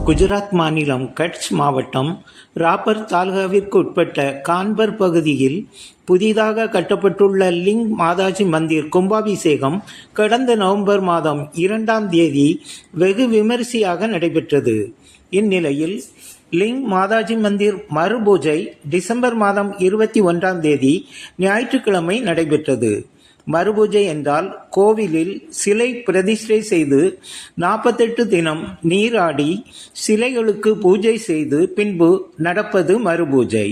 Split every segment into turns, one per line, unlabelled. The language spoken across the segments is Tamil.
குஜராத் மாநிலம் கட்ச் மாவட்டம் ராப்பர் தாலுகாவிற்கு உட்பட்ட கான்பர் பகுதியில் புதிதாக கட்டப்பட்டுள்ள லிங் மாதாஜி மந்திர் கும்பாபிஷேகம் கடந்த நவம்பர் மாதம் 2ஆம் தேதி வெகு விமரிசையாக நடைபெற்றது. இந்நிலையில் லிங் மாதாஜி மந்திர் மறுபூஜை டிசம்பர் மாதம் 21ஆம் தேதி ஞாயிற்றுக்கிழமை நடைபெற்றது. மறுபூஜை என்றால் கோவிலில் சிலை பிரதிஷ்டை செய்து 48 தினம் நீராடி சிலைகளுக்கு பூஜை செய்து பின்பு நடப்பது மறுபூஜை.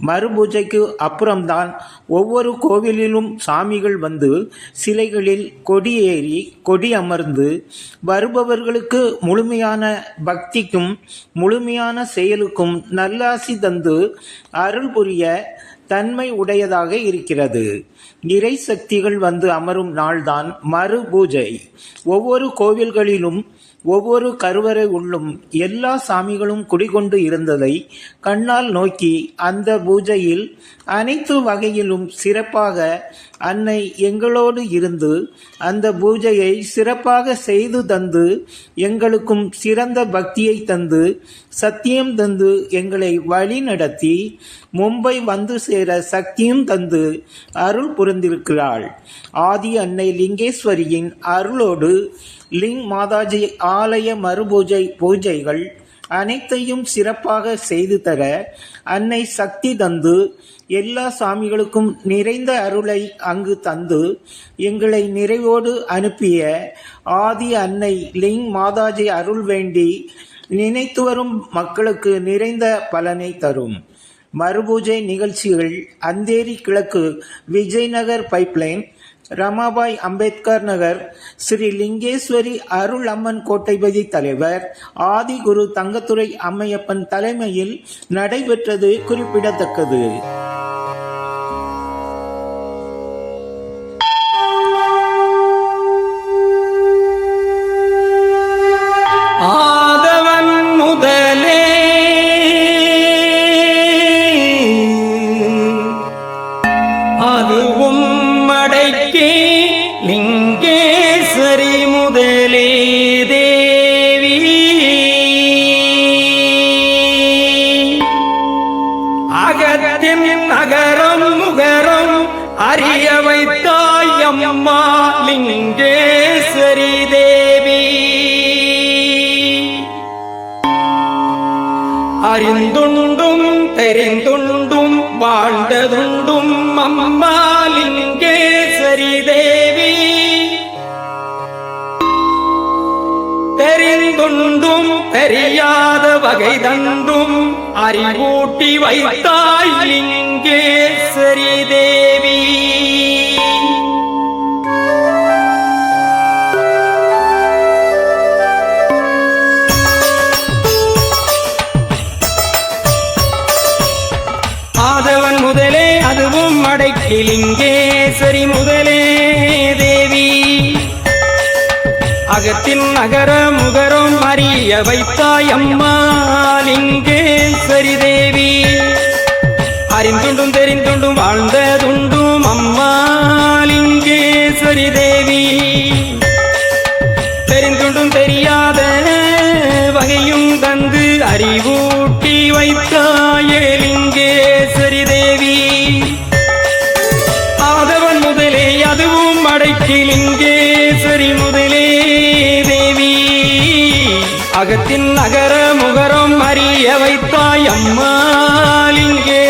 மறுபூஜைக்கு அப்புறம்தான் ஒவ்வொரு கோவிலிலும் சாமிகள் வந்து சிலைகளில் கொடியேறி கொடி அமர்ந்து வருபவர்களுக்கு முழுமையான பக்திக்கும் முழுமையான செயலுக்கும் நல்லாசி தந்து அருள் புரிய தன்மை உடையதாக இருக்கிறது. இறை சக்திகள் வந்து அமரும் நாள்தான் மறு பூஜை. ஒவ்வொரு கோவில்களிலும் ஒவ்வொரு கருவறை உள்ளும் எல்லா சாமிகளும் குடிகொண்டு இருந்ததை கண்ணால் நோக்கி அந்த பூஜையில் அனைத்து வகையிலும் சிறப்பாக அன்னை எங்களோடு இருந்து அந்த பூஜையை சிறப்பாக செய்து தந்து எங்களுக்கும் சிறந்த பக்தியை தந்து சத்தியம் தந்து எங்களை வழி நடத்தி மும்பை வந்து சேர சக்தியும் தந்து அருள் புரிந்திருக்கிறாள். ஆதி அன்னை லிங்கேஸ்வரியின் அருளோடு லிங் மாதாஜி ஆலய மறுபூஜை பூஜைகள் அனைத்தையும் சிறப்பாக செய்து தர அன்னை சக்தி தந்து எல்லா சாமிகளுக்கும் நிறைந்த அருளை அங்கு தந்து எங்களை நிறைவோடு அனுப்பிய ஆதி அன்னை லிங் மாதாஜி அருள் வேண்டி நினைத்து வரும் மக்களுக்கு நிறைந்த பலனை தரும். மறுபூஜை நிகழ்ச்சிகள் அந்தேரி கிழக்கு விஜய்நகர் பைப்லைன், ரமாபாய் அம்பேத்கர் நகர், ஸ்ரீ லிங்கேஸ்வரி அருள் அம்மன் கோட்டைபதி தலைவர் ஆதி குரு தங்கத்துரை அம்மையப்பன் தலைமையில் நடைபெற்றது குறிப்பிடத்தக்கது.
லிங்கேஸ்வரி முதலே தேவி அகத்தின் நகரம் முகரம் அறிய வைத்தாய் அம்மா லிங்கேஸ்வரி தேவி. அறிந்துண்டும் தெரிந்துண்டும் வாழ்ந்ததுண்டும் அம்மா லிங்கேஸ்வரி தேவி. தெரிந்துண்டும் தெரியாத வகை தந்தும் அறிவூட்டி வைத்தாய் லிங்கேஸ்வரி தேவி. ஆதவன் முதலே அதுவும் அடக்கி லிங்கேஸ்வரி முதலே தேவி. அகத்தின் நகர முகரம் அறிய வைத்தாய் அம்மா லிங்கேஸ்வரி தேவி. அறிந்துண்டும் தெரிந்துண்டும் வாழ்ந்ததுண்டும் அம்மா லிங்கேஸ்வரி தேவி. தெரிந்துண்டும் தெரியாத வகையும் தந்து அறிவூட்டி வைத்தாயே லிங்கேஸ்வரி தேவி. ஆதவன் முதலே அதுவும் அடக்கி லிங்கேஸ்வரி முதலே தேவி. அகத்தின் நகர முகரம் அறிய வைத்தாய் அம்மா லிங்கே